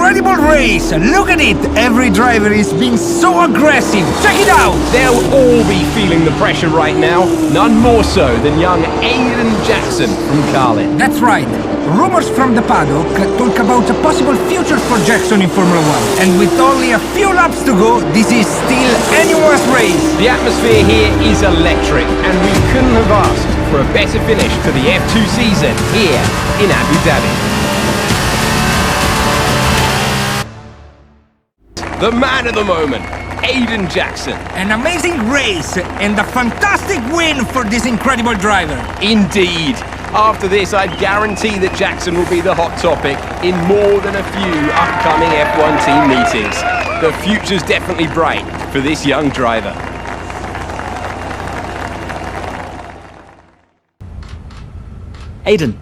incredible race! Look at it! Every driver is being so aggressive! Check it out! They'll all be feeling the pressure right now. None more so than young Aiden Jackson from Carlin. That's right. Rumors from the paddock talk about a possible future for Jackson in Formula 1. And with only a few laps to go, this is still anyone's race. The atmosphere here is electric, and we couldn't have asked for a better finish to the F2 season here in Abu Dhabi. The man of the moment, Aiden Jackson. An amazing race and a fantastic win for this incredible driver. Indeed. After this, I guarantee that Jackson will be the hot topic in more than a few upcoming F1 team meetings. The future's definitely bright for this young driver. Aiden,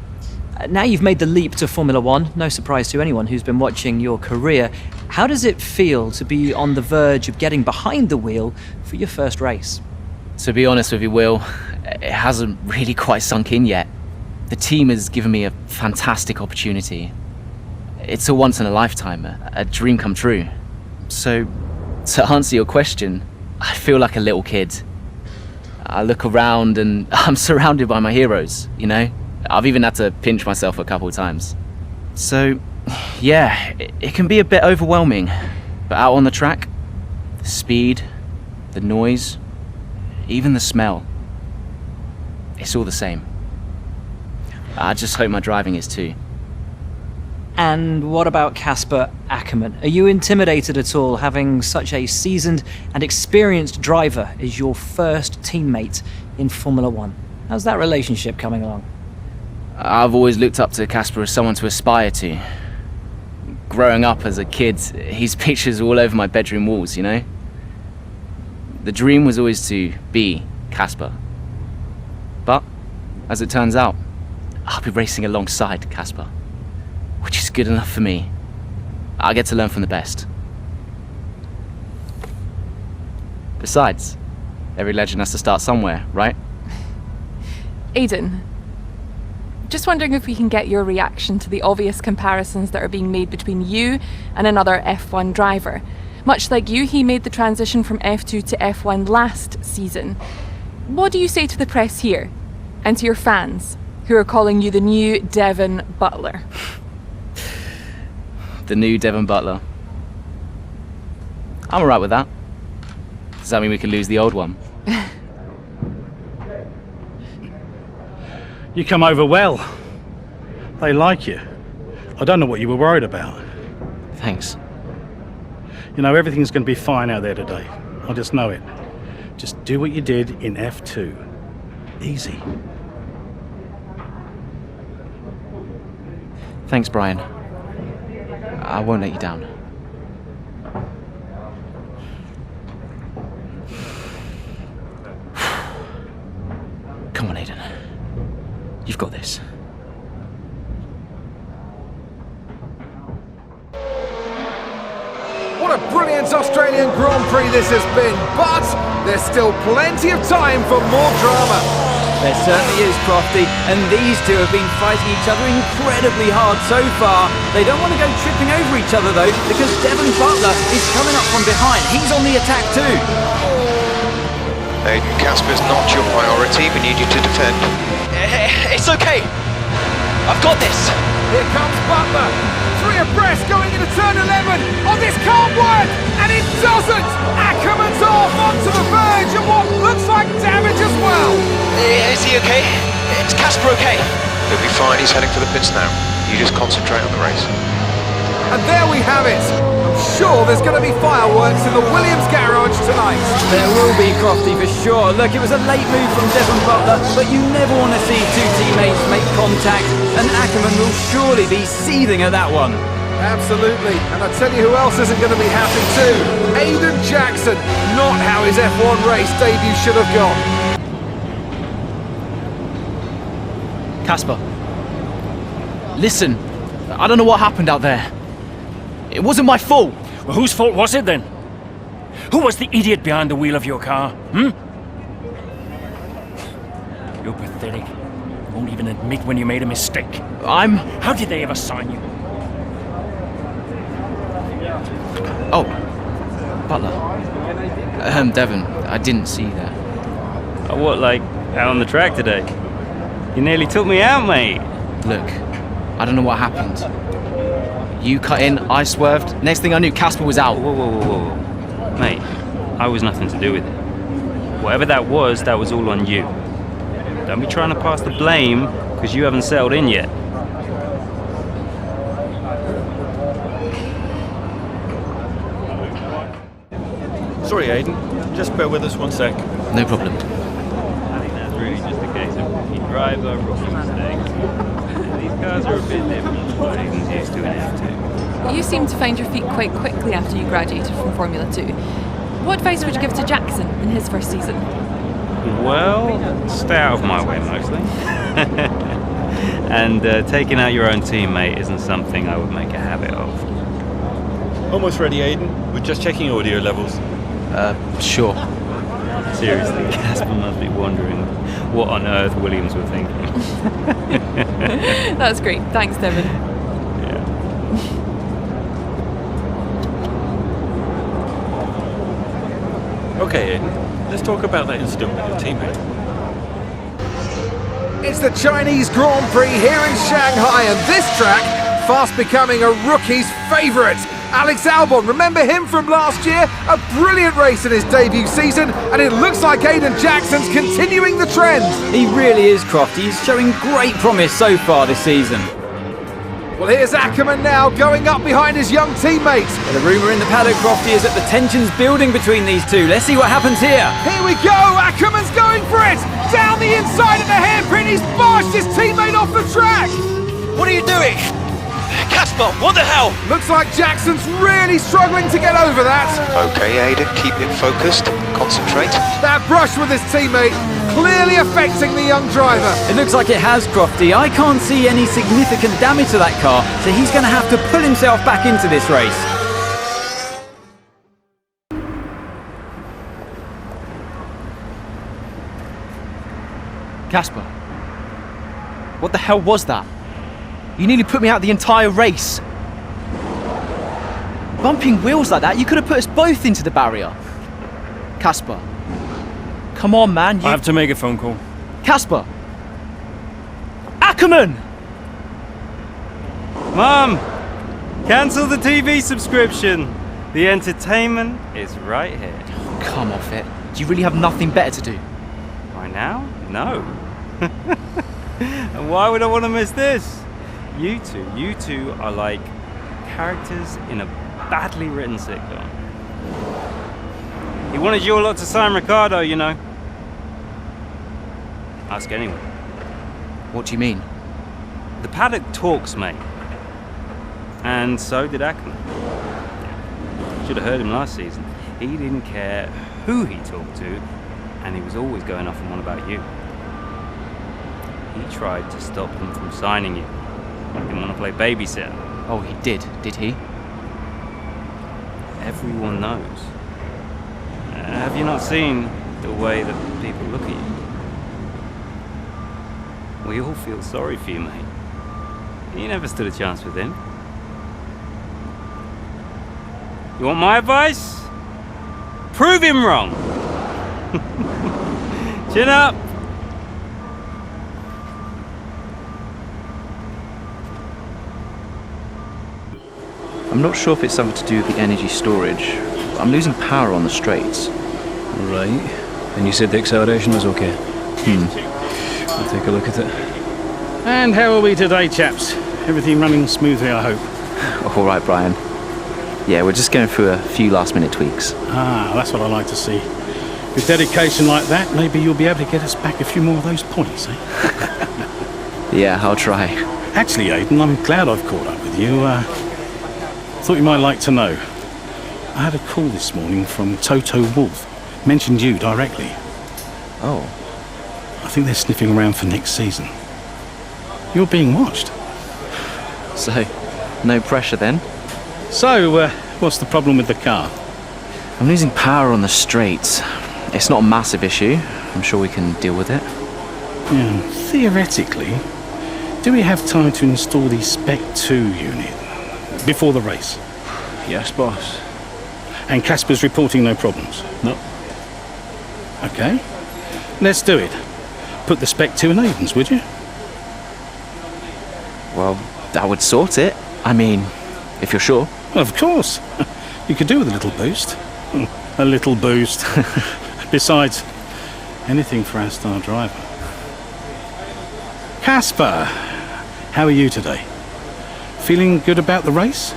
now you've made the leap to Formula One, no surprise to anyone who's been watching your career. How does it feel to be on the verge of getting behind the wheel for your first race? To be honest with you, Will, it hasn't really quite sunk in yet. The team has given me a fantastic opportunity. It's a once in a lifetime, a dream come true. So, to answer your question, I feel like a little kid. I look around and I'm surrounded by my heroes, you know? I've even had to pinch myself a couple of times. So, yeah, it can be a bit overwhelming. But out on the track, the speed, the noise, even the smell, it's all the same. I just hope my driving is too. And what about Casper Ackerman? Are you intimidated at all having such a seasoned and experienced driver as your first teammate in Formula One? How's that relationship coming along? I've always looked up to Casper as someone to aspire to. Growing up as a kid, his pictures were all over my bedroom walls, you know? The dream was always to be Casper. But, as it turns out, I'll be racing alongside Casper, which is good enough for me. I get to learn from the best. Besides, every legend has to start somewhere, right? Aiden, just wondering if we can get your reaction to the obvious comparisons that are being made between you and another F1 driver. Much like you, he made the transition from F2 to F1 last season. What do you say to the press here, and to your fans, who are calling you the new Devon Butler? The new Devon Butler. I'm alright with that. Does that mean we can lose the old one? You come over well. They like you. I don't know what you were worried about. Thanks. You know, everything's going to be fine out there today. I just know it. Just do what you did in F2. Easy. Thanks, Brian. I won't let you down. Come on, Aiden. You've got this. What a brilliant Australian Grand Prix this has been, but there's still plenty of time for more drama. There certainly is, Crofty, and these two have been fighting each other incredibly hard so far. They don't want to go tripping over each other, though, because Devon Butler is coming up from behind. He's on the attack, too. Aiden, Casper's not your priority. We need you to defend. It's okay. I've got this. Here comes Butler. 3 abreast going into turn 11. Oh, this can't work! And it doesn't! Ackerman's off onto the verge of what looks like damage as well. Is he okay? Is Casper okay? He'll be fine. He's heading for the pits now. You just concentrate on the race. And there we have it. I'm sure there's going to be fireworks in the Williams garage tonight. There will be, Crofty, for sure. Look, it was a late move from Devon Butler, but you never want to see two teammates make contact, and Ackerman will surely be seething at that one. Absolutely, and I tell you who else isn't going to be happy too. Aiden Jackson, not how his F1 race debut should have gone. Casper, listen, I don't know what happened out there. It wasn't my fault. Well, whose fault was it then? Who was the idiot behind the wheel of your car, You're pathetic. You won't even admit when you made a mistake. How did they ever sign you? Oh, Butler. Devon, I didn't see you there. What, like, out on the track today? You nearly took me out, mate. Look, I don't know what happened. You cut in, I swerved. Next thing I knew, Casper was out. Whoa. Mate, I was nothing to do with it. Whatever that was all on you. Don't be trying to pass the blame, because you haven't settled in yet. Sorry, Aiden. Just bear with us 1 sec. No problem. I think that's really just a case of rookie driver, rookie mistakes. These cars are a bit different from what Aiden's used to in F2. You seem to find your feet quite quickly after you graduated from Formula 2. What advice would you give to Jackson in his first season? Well, stay out of my way mostly. And taking out your own teammate isn't something I would make a habit of. Almost ready, Aiden. We're just checking audio levels. Sure. Seriously, Casper must be wondering what on earth Williams were thinking. That's great. Thanks, Devon. Yeah. Okay, Aiden. Let's talk about that incident with your teammate. It's the Chinese Grand Prix here in Shanghai, and this track fast becoming a rookie's favourite. Alex Albon, remember him from last year? A brilliant race in his debut season, and it looks like Aiden Jackson's continuing the trend. He really is, Crofty. He's showing great promise so far this season. Well, here's Ackerman now, going up behind his young teammates. Well, the rumour in the paddock, Crofty, is that the tension's building between these two. Let's see what happens here. Here we go, Ackerman's going for it! Down the inside of the hairpin, he's barged his teammate off the track! What are you doing? Casper, what the hell? Looks like Jackson's really struggling to get over that. Okay, Aiden, keep it focused. Concentrate. That brush with his teammate clearly affecting the young driver. It looks like it has, Crofty. I can't see any significant damage to that car, so he's going to have to pull himself back into this race. Casper, what the hell was that? You nearly put me out the entire race. Bumping wheels like that, you could have put us both into the barrier. Casper, come on, man. I have to make a phone call. Casper! Ackerman! Mum! Cancel the TV subscription! The entertainment is right here. Come off it. Do you really have nothing better to do? Right now? No. And why would I want to miss this? You two are like characters in a badly written sitcom. He wanted your lot to sign Ricardo, you know. Ask anyone. What do you mean? The paddock talks, mate. And so did Ackerman. Should have heard him last season. He didn't care who he talked to, and he was always going off on one about you. He tried to stop them from signing you. He didn't want to play babysitter. Oh, he did he? Everyone knows. Have you not seen the way that people look at you? We all feel sorry for you, mate. You never stood a chance with him. You want my advice? Prove him wrong! Chin up! I'm not sure if it's something to do with the energy storage. I'm losing power on the straights. Right. And you said the acceleration was okay? I'll take a look at it. And how are we today, chaps? Everything running smoothly, I hope. All right, Brian. Yeah, we're just going through a few last-minute tweaks. Ah, that's what I like to see. With dedication like that, maybe you'll be able to get us back a few more of those points, eh? Yeah, I'll try. Actually, Aiden, I'm glad I've caught up with you. Thought you might like to know. I had a call this morning from Toto Wolff. Mentioned you directly. Oh. I think they're sniffing around for next season. You're being watched. So, no pressure then? So, what's the problem with the car? I'm losing power on the straights. It's not a massive issue. I'm sure we can deal with it. Yeah, theoretically, do we have time to install the Spec 2 unit before the race? Yes, boss. And Casper's reporting no problems? No. Okay. Let's do it. Put the Spec 2 in Aiden's, would you? Well, that would sort it. I mean, if you're sure. Of course. You could do with a little boost. A little boost. Besides, anything for our star driver. Casper, how are you today? Feeling good about the race?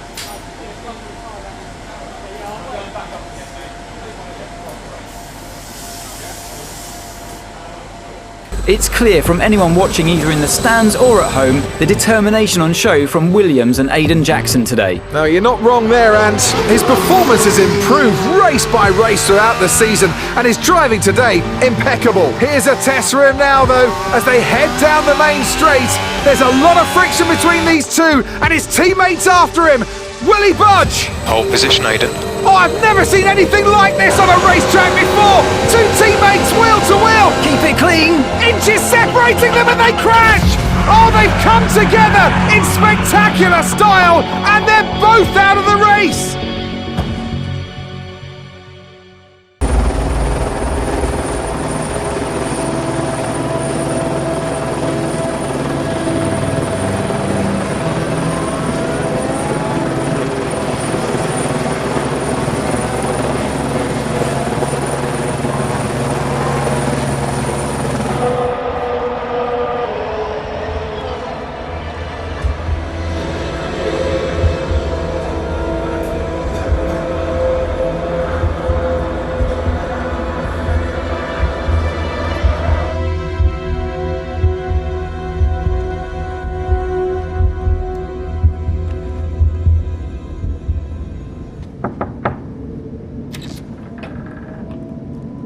It's clear from anyone watching either in the stands or at home the determination on show from Williams and Aiden Jackson today. No, you're not wrong there, Ant. His performance has improved race by race throughout the season, and his driving today, impeccable. Here's a test for him now, though, as they head down the main straight. There's a lot of friction between these two, and his teammates after him. Will he budge? Hold position, Aiden. Oh, I've never seen anything like this on a racetrack before! Two teammates wheel to wheel! Keep it clean! Inches separating them and they crash! Oh, they've come together in spectacular style, and they're both out of the race!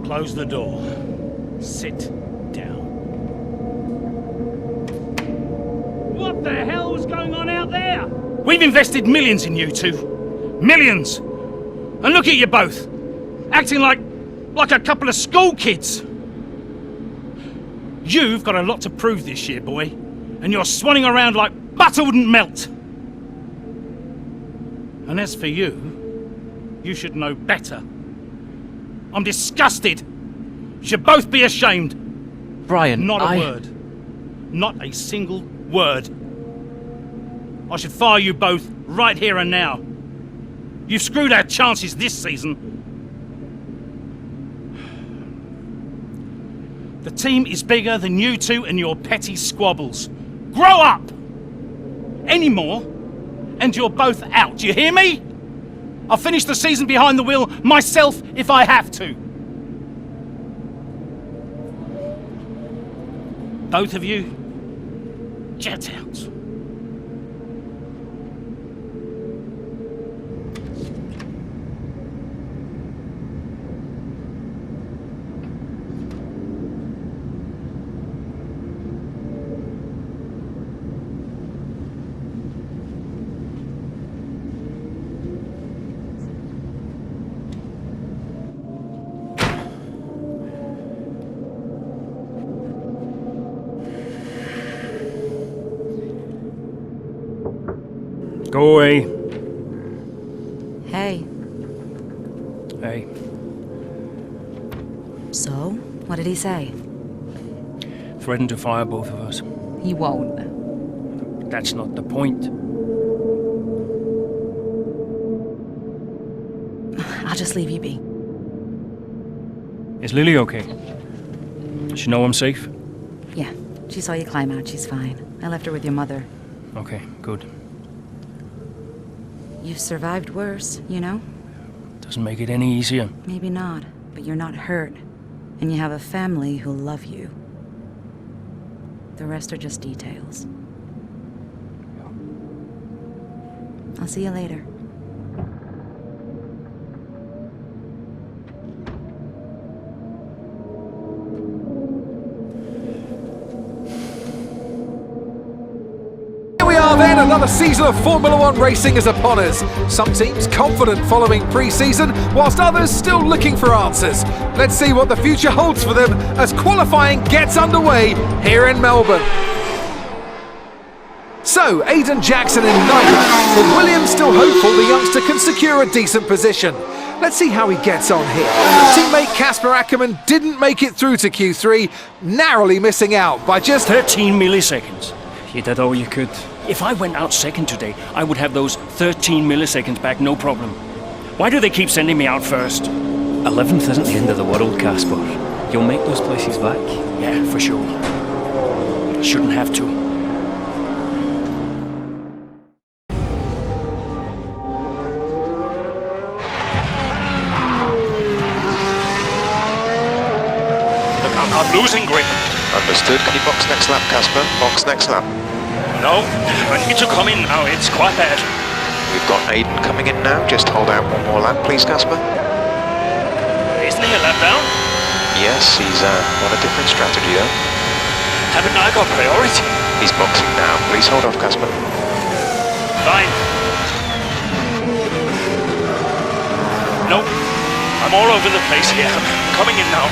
Close the door. Sit down. What the hell was going on out there? We've invested millions in you two. Millions! And look at you both. Acting like a couple of school kids. You've got a lot to prove this year, boy. And you're swanning around like butter wouldn't melt. And as for you, you should know better. I'm disgusted. You should both be ashamed. Brian, Not a word. Not a single word. I should fire you both right here and now. You've screwed our chances this season. The team is bigger than you two and your petty squabbles. Grow up! Any more, and you're both out. Do you hear me? I'll finish the season behind the wheel myself if I have to. Both of you, jet out. Go away. Hey. Hey. So, what did he say? Threatened to fire both of us. He won't. That's not the point. I'll just leave you be. Is Lily okay? Does she know I'm safe? Yeah, she saw you climb out. She's fine. I left her with your mother. Okay, good. You've survived worse, you know? Doesn't make it any easier. Maybe not, but you're not hurt. And you have a family who love you. The rest are just details. I'll see you later. Then another season of Formula One racing is upon us. Some teams confident following pre-season, whilst others still looking for answers. Let's see what the future holds for them as qualifying gets underway here in Melbourne. So, Aiden Jackson in ninth, but Williams still hopeful the youngster can secure a decent position. Let's see how he gets on here. Teammate Casper Ackerman didn't make it through to Q3, narrowly missing out by just 13 milliseconds. You did all you could. If I went out second today, I would have those 13 milliseconds back, no problem. Why do they keep sending me out first? 11th isn't the end of the world, Casper. You'll make those places back. Yeah, for sure. Shouldn't have to. Look, I'm losing grip. Understood. Can you box next lap, Casper? Box next lap. No, I need to come in now. It's quite bad. We've got Aiden coming in now. Just hold out one more lap, please, Casper. Isn't he a lap down? Yes, he's on a different strategy, though. Haven't I got priority? He's boxing now. Please hold off, Casper. Fine. No, I'm all over the place here. I'm coming in now.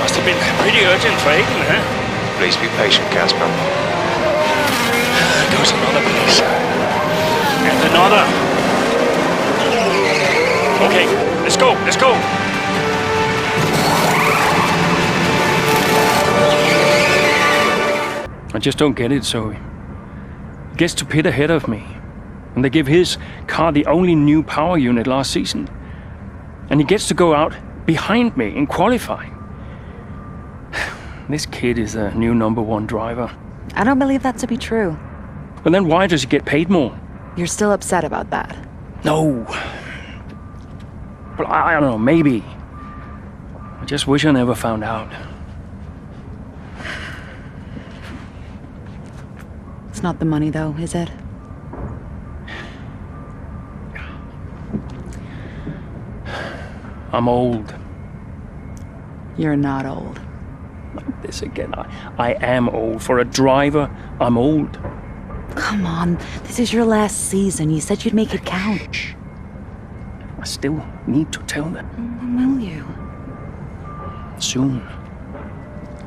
Must have been pretty urgent for Aiden, huh? Please be patient, Casper. There goes another place. And another. Okay, let's go, let's go. I just don't get it, Zoe. He gets to pit ahead of me, and they give his car the only new power unit last season. And he gets to go out behind me in qualifying. This kid is a new #1 driver. I don't believe that to be true. But then why does he get paid more? You're still upset about that. No. But I don't know, maybe. I just wish I never found out. It's not the money, though, is it? I'm old. You're not old. Like this again. I am old. For a driver, I'm old. Come on, this is your last season. You said you'd make it count. I still need to tell them. When will you? Soon.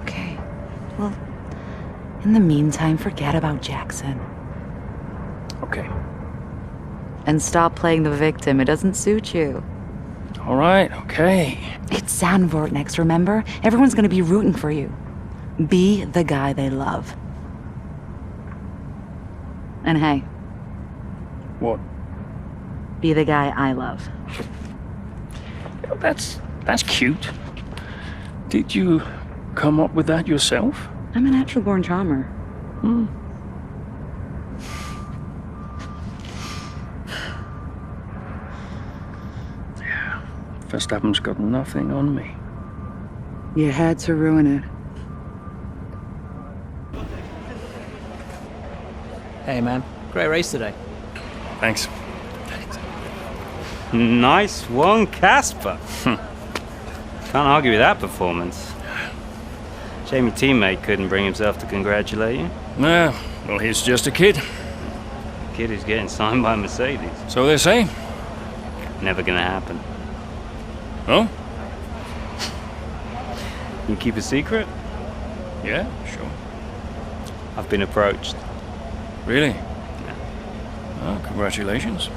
Okay. Well, in the meantime, forget about Jackson. Okay. And stop playing the victim. It doesn't suit you. All right, okay. It's Zandvoort next, remember? Everyone's gonna be rooting for you. Be the guy they love. And hey. What? Be the guy I love. That's cute. Did you come up with that yourself? I'm a natural born charmer. Hmm. Yeah. Verstappen's got nothing on me. You had to ruin it. Hey man, great race today. Thanks. Nice one, Casper. Can't argue with that performance. Shame your teammate couldn't bring himself to congratulate you. Yeah, well, he's just a kid. Kid who's getting signed by Mercedes. So they say. Never gonna happen. Oh? You keep a secret? Yeah, sure. I've been approached. Really? Yeah. Oh, congratulations.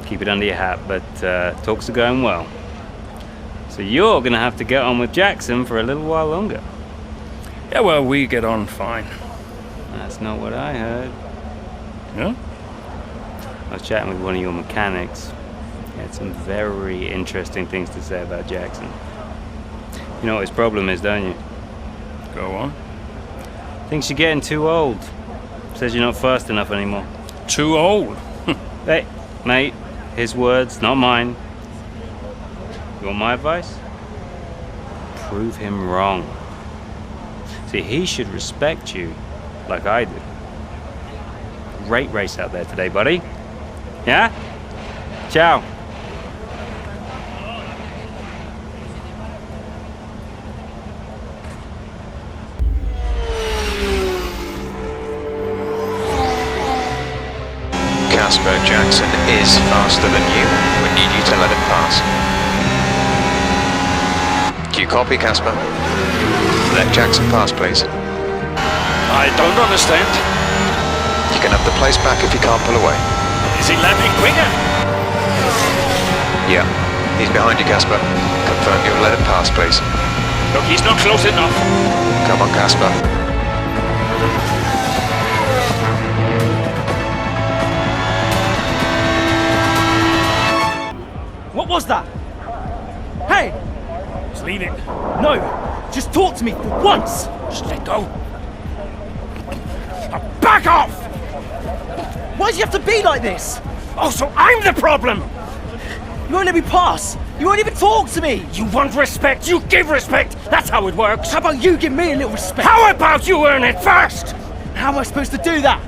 Keep it under your hat, but talks are going well. So you're gonna have to get on with Jackson for a little while longer. Yeah, well, we get on fine. That's not what I heard. Yeah? I was chatting with one of your mechanics. He had some very interesting things to say about Jackson. You know what his problem is, don't you? Go on. Thinks you're getting too old. Says you're not fast enough anymore. Too old? Hey, mate, his words, not mine. You want my advice? Prove him wrong. See, he should respect you like I do. Great race out there today, buddy. Yeah? Ciao. Casper, Jackson is faster than you. We need you to let him pass. Do you copy, Casper? Let Jackson pass, please. I don't understand. You can have the place back if you can't pull away. Is he landing quicker? Yeah. He's behind you, Casper. Confirm you'll let him pass, please. Look, he's not close enough. Come on, Casper. What was that? Hey! Just leave it. No! Just talk to me for once! Just let go. Now back off! Why do you have to be like this? Oh, so I'm the problem! You won't let me pass! You won't even talk to me! You want respect, you give respect! That's how it works! How about you give me a little respect? How about you earn it first? How am I supposed to do that?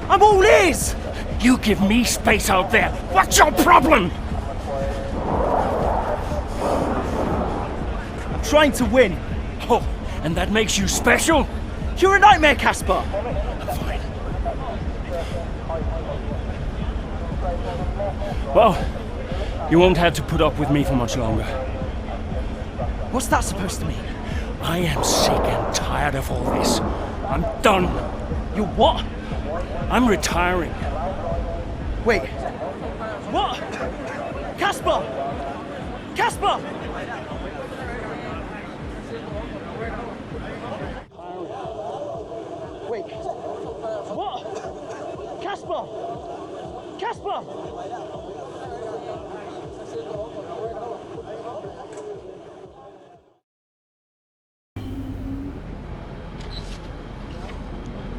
I'm all ears! You give me space out there! What's your problem? I'm trying to win. Oh, and that makes you special? You're a nightmare, Casper! Well, you won't have to put up with me for much longer. What's that supposed to mean? I am sick and tired of all this. I'm done. You what? I'm retiring. Wait. What? Casper! Casper! Wait. What? Casper! Casper!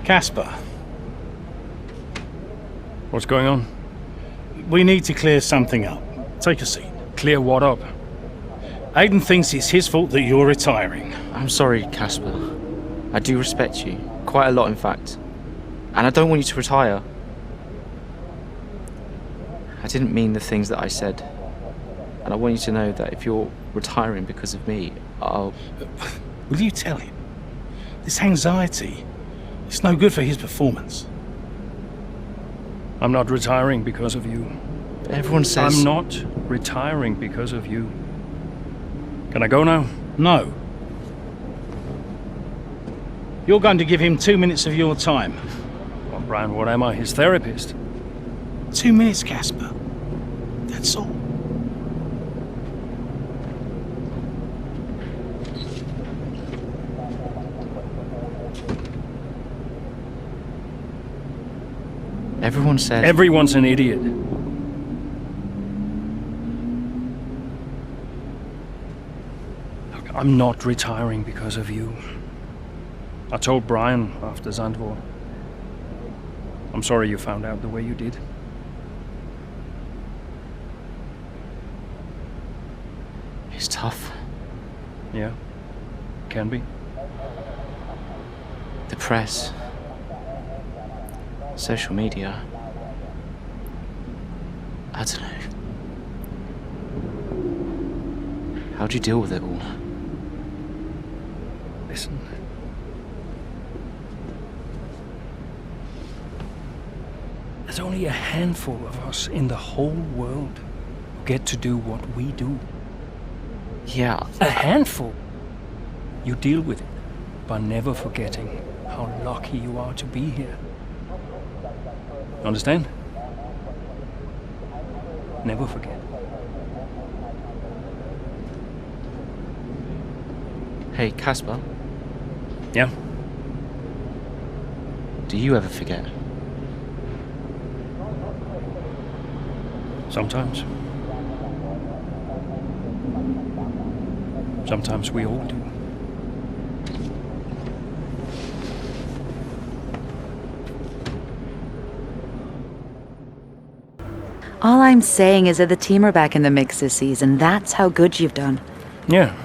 Casper. What's going on? We need to clear something up. Take a seat. Clear what up? Aiden thinks it's his fault that you're retiring. I'm sorry, Casper. I do respect you. Quite a lot, in fact. And I don't want you to retire. I didn't mean the things that I said. And I want you to know that if you're retiring because of me, I'll... Will you tell him? This anxiety, it's no good for his performance. I'm not retiring because of you. Everyone says... I'm not retiring because of you. Can I go now? No. You're going to give him 2 minutes of your time. Well, Brian, what am I, his therapist? 2 minutes, Casper. That's all. Everyone said... Everyone's an idiot. Look, I'm not retiring because of you. I told Brian after Zandvoort. I'm sorry you found out the way you did. It's tough. Yeah, can be. The press. Social media. I don't know. How'd you deal with it all? Listen. There's only a handful of us in the whole world who get to do what we do. Yeah. A handful. You deal with it by never forgetting how lucky you are to be here. Understand? Never forget. Hey, Casper. Yeah? Do you ever forget? Sometimes. Sometimes we all do. All I'm saying is that the team are back in the mix this season. That's how good you've done. Yeah.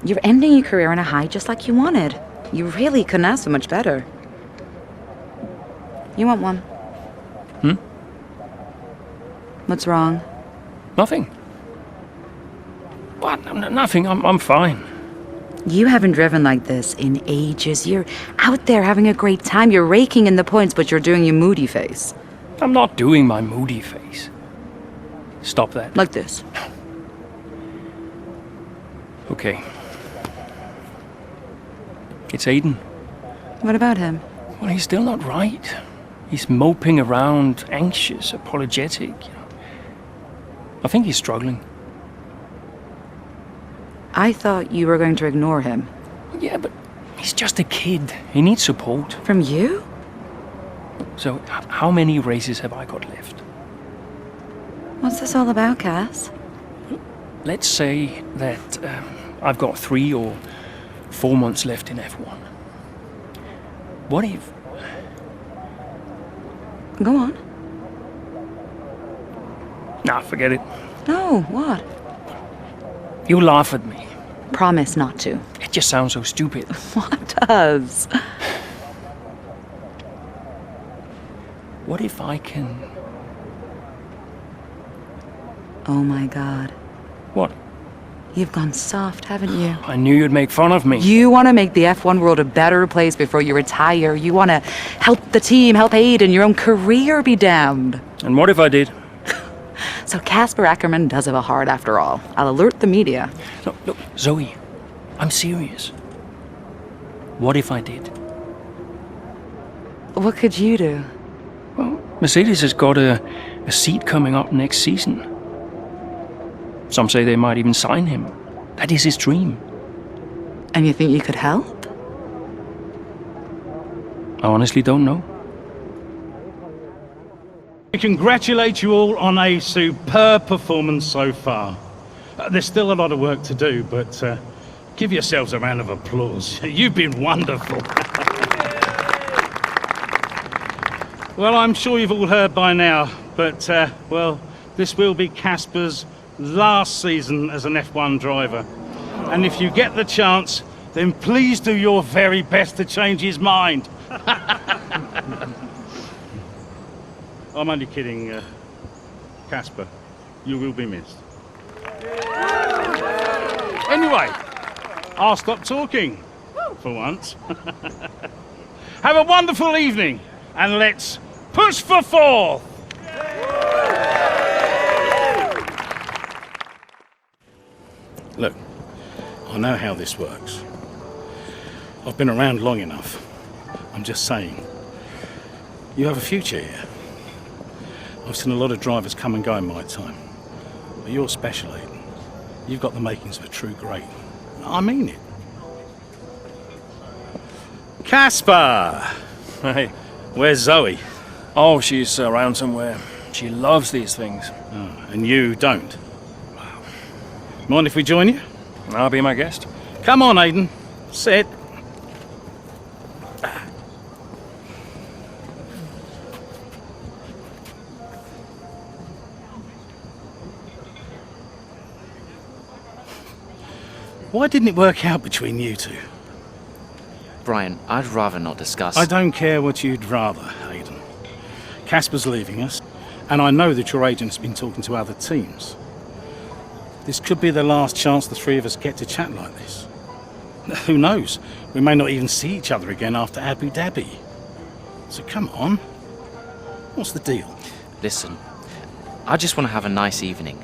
You're ending your career on a high just like you wanted. You really couldn't ask for much better. You want one? Hmm? What's wrong? Nothing. What? Nothing. I'm fine. You haven't driven like this in ages. You're out there having a great time. You're raking in the points, but you're doing your moody face. I'm not doing my moody face. Stop that. Like this. Okay. It's Aiden. What about him? Well, he's still not right. He's moping around, anxious, apologetic. I think he's struggling. I thought you were going to ignore him. Yeah, but he's just a kid. He needs support. From you? So, how many races have I got left? What's this all about, Cass? Let's say that I've got 3 or 4 months left in F1. What if... Go on. Nah, forget it. No, what? You laugh at me. Promise not to. It just sounds so stupid. What does? What if I can... Oh my god. What? You've gone soft, haven't you? I knew you'd make fun of me. You want to make the F1 world a better place before you retire. You want to help the team, help Aiden, your own career be damned. And what if I did? So Casper Ackerman does have a heart after all. I'll alert the media. Look, Zoe, I'm serious. What if I did? What could you do? Well, Mercedes has got a seat coming up next season. Some say they might even sign him. That is his dream. And you think you could help? I honestly don't know. I congratulate you all on a superb performance so far. There's still a lot of work to do, but give yourselves a round of applause. You've been wonderful. Well, I'm sure you've all heard by now, but, well, this will be Casper's last season as an F1 driver. And if you get the chance, then please do your very best to change his mind. I'm only kidding, Casper. You will be missed. Anyway, I'll stop talking, for once. Have a wonderful evening, and let's push for 4th! Look, I know how this works. I've been around long enough. I'm just saying, you have a future here. I've seen a lot of drivers come and go in my time. But you're special, Aiden. You've got the makings of a true great. I mean it. Casper! Hey. Where's Zoe? Oh, she's around somewhere. She loves these things. Oh, and you don't? Mind if we join you? I'll be my guest. Come on, Aiden. Sit. Why didn't it work out between you two? Brian, I'd rather not discuss. I don't care what you'd rather, Aiden. Casper's leaving us, and I know that your agent's been talking to other teams. This could be the last chance the three of us get to chat like this. Who knows? We may not even see each other again after Abu Dhabi. So come on. What's the deal? Listen, I just want to have a nice evening.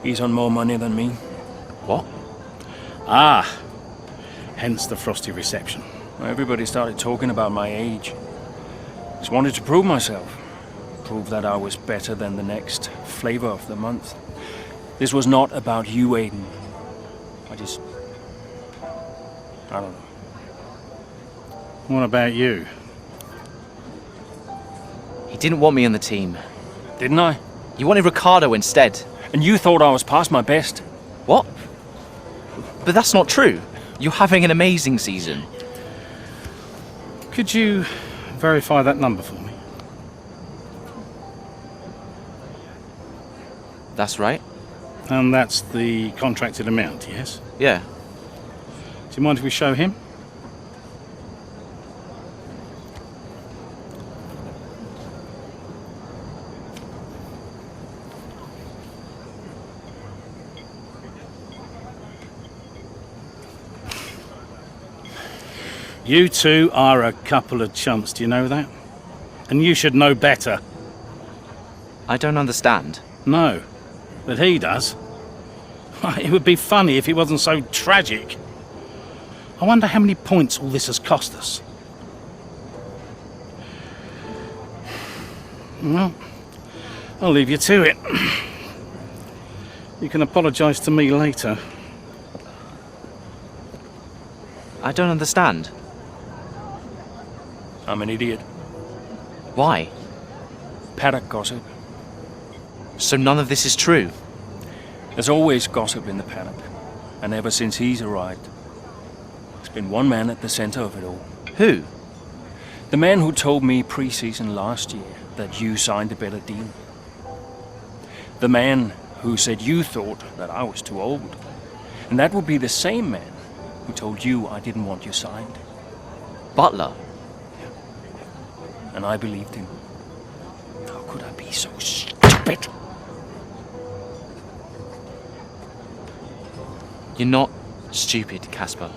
He's on more money than me. What? Ah, hence the frosty reception. Everybody started talking about my age. Just wanted to prove myself. Prove that I was better than the next flavor of the month. This was not about you, Aiden. I don't know. What about you? He didn't want me on the team. Didn't I? You wanted Ricardo instead. And you thought I was past my best. What? But that's not true. You're having an amazing season. Could you verify that number for me? That's right. And that's the contracted amount, yes? Yeah. Do you mind if we show him? You two are a couple of chumps, do you know that? And you should know better. I don't understand. No, but he does. It would be funny if it wasn't so tragic. I wonder how many points all this has cost us. Well, I'll leave you to it. You can apologise to me later. I don't understand. I'm an idiot. Why? Paddock gossip. So none of this is true? There's always gossip in the paddock. And ever since he's arrived, there's been one man at the center of it all. Who? The man who told me pre-season last year that you signed a better deal. The man who said you thought that I was too old. And that would be the same man who told you I didn't want you signed. Butler? And I believed him. How could I be so stupid? You're not stupid, Casper.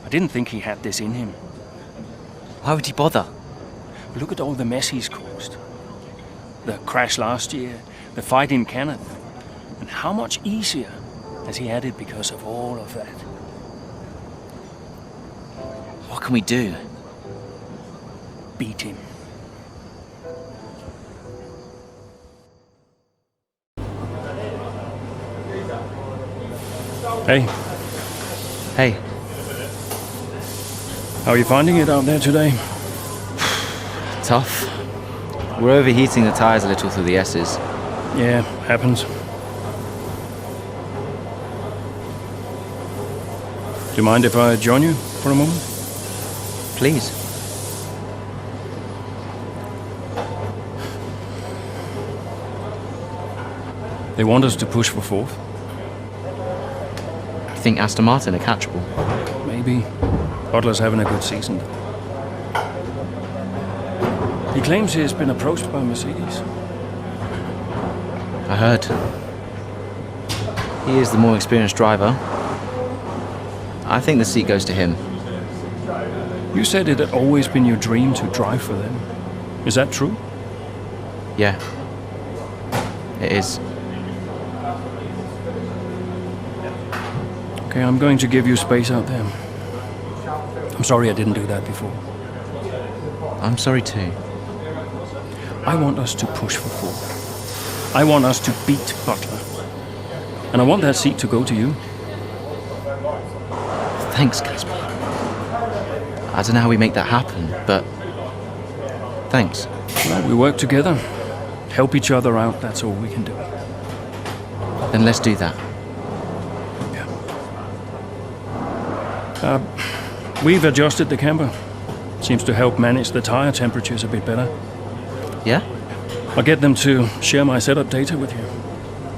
I didn't think he had this in him. Why would he bother? Look at all the mess he's caused. The crash last year, the fight in Canada. And how much easier has he had it because of all of that? What can we do? Beat him. Hey. Hey. How are you finding it out there today? Tough. We're overheating the tires a little through the S's. Yeah, happens. Do you mind if I join you for a moment? Please. They want us to push for fourth. You think Aston Martin are catchable? Maybe. Butler's having a good season. He claims he has been approached by Mercedes. I heard. He is the more experienced driver. I think the seat goes to him. You said it had always been your dream to drive for them. Is that true? Yeah. It is. Okay, I'm going to give you space out there. I'm sorry I didn't do that before. I'm sorry too. I want us to push for fourth. I want us to beat Butler. And I want that seat to go to you. Thanks, Casper. I don't know how we make that happen, but thanks. Well, we work together. Help each other out, that's all we can do. Then let's do that. We've adjusted the camber. Seems to help manage the tire temperatures a bit better. Yeah? I'll get them to share my setup data with you.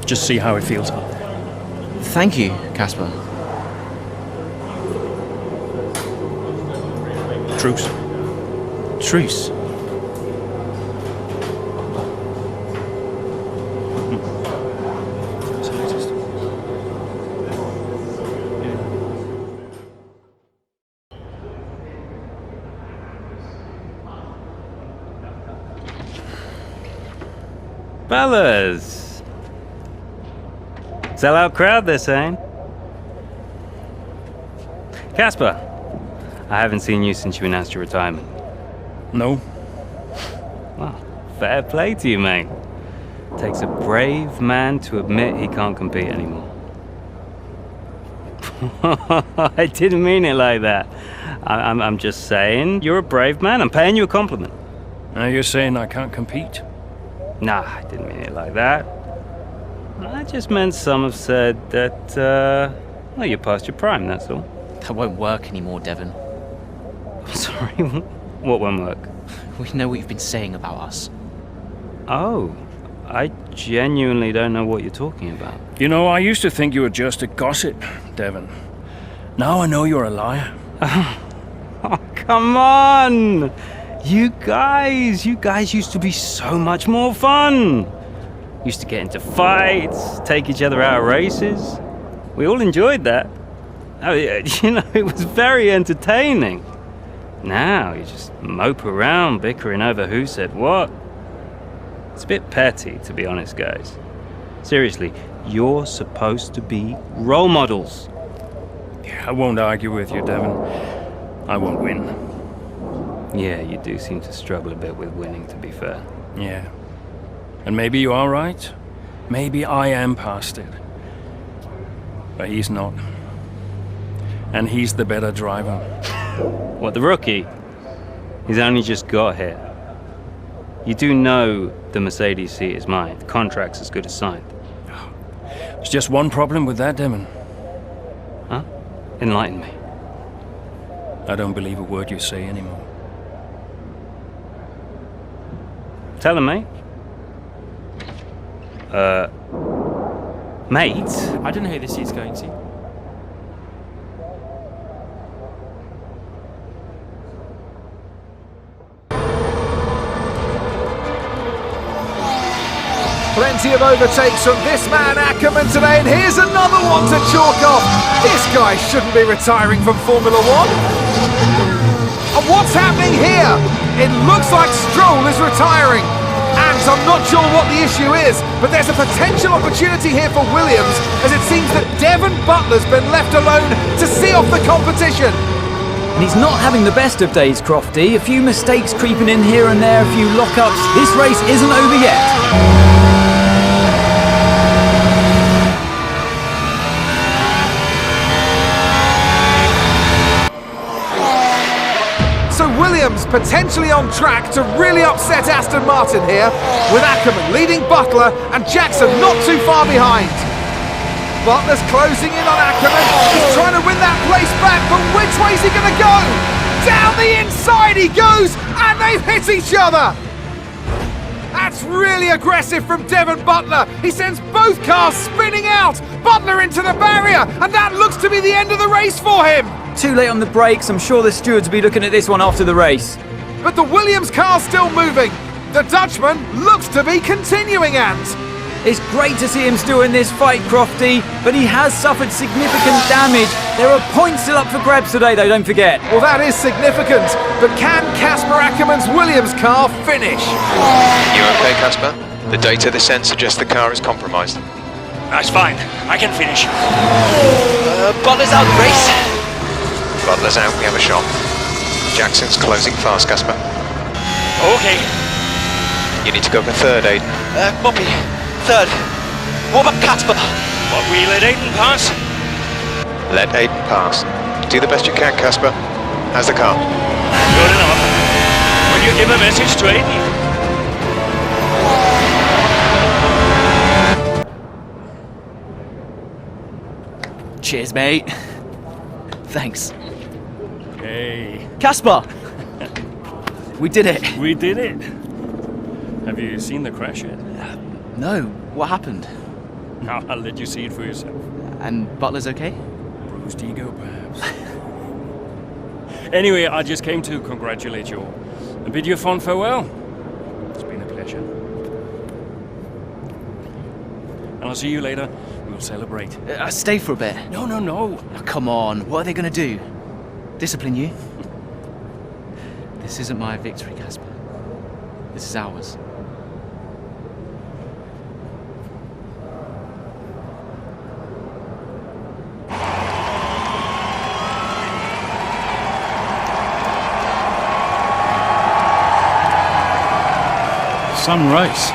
Just see how it feels out there. Thank you, Casper. Truce. Truce? Fellas! Sell-out crowd, they're saying. Casper, I haven't seen you since you announced your retirement. No. Well, fair play to you, mate. Takes a brave man to admit he can't compete anymore. I didn't mean it like that. I'm just saying, you're a brave man. I'm paying you a compliment. Now you're saying I can't compete? Nah, I didn't mean it like that. I just meant some have said that, well, you're past your prime, that's all. That won't work anymore, Devon. Sorry, what won't work? We know what you've been saying about us. Oh, I genuinely don't know what you're talking about. You know, I used to think you were just a gossip, Devon. Now I know you're a liar. Oh, come on! You guys used to be so much more fun. Used to get into fights, take each other out of races. We all enjoyed that. Oh, you know, it was very entertaining. Now you just mope around bickering over who said what. It's a bit petty, to be honest, guys. Seriously, you're supposed to be role models. Yeah, I won't argue with you, Devon. I won't win. Yeah, you do seem to struggle a bit with winning, to be fair. Yeah. And maybe you are right. Maybe I am past it. But he's not. And he's the better driver. What, the rookie? He's only just got here. You do know the Mercedes seat is mine. The contract's as good as signed. There's just one problem with that, Devon. Huh? Enlighten me. I don't believe a word you say anymore. Tell him, mate. Mate? I don't know who this seat's going to. Plenty of overtakes from this man Ackerman today, and here's another one to chalk off. This guy shouldn't be retiring from Formula One. And what's happening here? It looks like Stroll is retiring. And I'm not sure what the issue is, but there's a potential opportunity here for Williams, as it seems that Devon Butler's been left alone to see off the competition. And he's not having the best of days, Crofty. A few mistakes creeping in here and there, a few lockups. This race isn't over yet. So Williams potentially on track to really upset Aston Martin here, with Ackerman leading Butler and Jackson not too far behind. Butler's closing in on Ackerman. He's trying to win that place back, but which way's he going to go? Down the inside he goes, and they've hit each other. That's really aggressive from Devon Butler. He sends both cars spinning out. Butler into the barrier, and that looks to be the end of the race for him. Too late on the brakes. I'm sure the stewards will be looking at this one after the race. But the Williams car's still moving. The Dutchman looks to be continuing, and it's great to see him still in this fight, Crofty, but he has suffered significant damage. There are points still up for grabs today, though, don't forget. Well, that is significant, but can Casper Ackerman's Williams car finish? You okay, Casper? The data this end suggests the car is compromised. That's fine. I can finish. Butler's out of the race. Butler's out, we have a shot. Jackson's closing fast, Casper. Okay. You need to go for third, Aiden. Moppy, third. What about Casper? What, we let Aiden pass? Let Aiden pass. Do the best you can, Casper. How's the car? Good enough. Will you give a message to Aiden? Cheers, mate. Thanks. Hey. Casper! We did it. We did it. Have you seen the crash yet? No. What happened? No, I'll let you see it for yourself. And Butler's okay? Bruised ego, perhaps. Anyway, I just came to congratulate you all and bid you a fond farewell. It's been a pleasure. And I'll see you later. We'll celebrate. Stay for a bit. No. Oh, come on. What are they going to do? Discipline you? This isn't my victory, Casper. This is ours. Some race.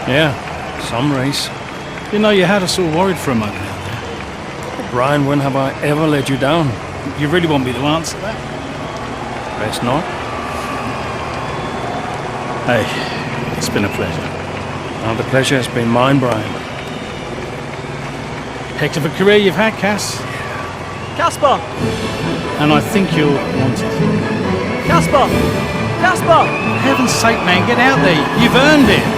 Yeah, some race. You know, you had us all worried for a moment out there. Brian, when have I ever let you down? You really want me to answer that? Best not. Hey, it's been a pleasure. Now the pleasure has been mine, Brian. Heck of a career you've had, Cass. Casper! And I think you'll want it. Casper! Casper! For heaven's sake, man, get out there. You've earned it.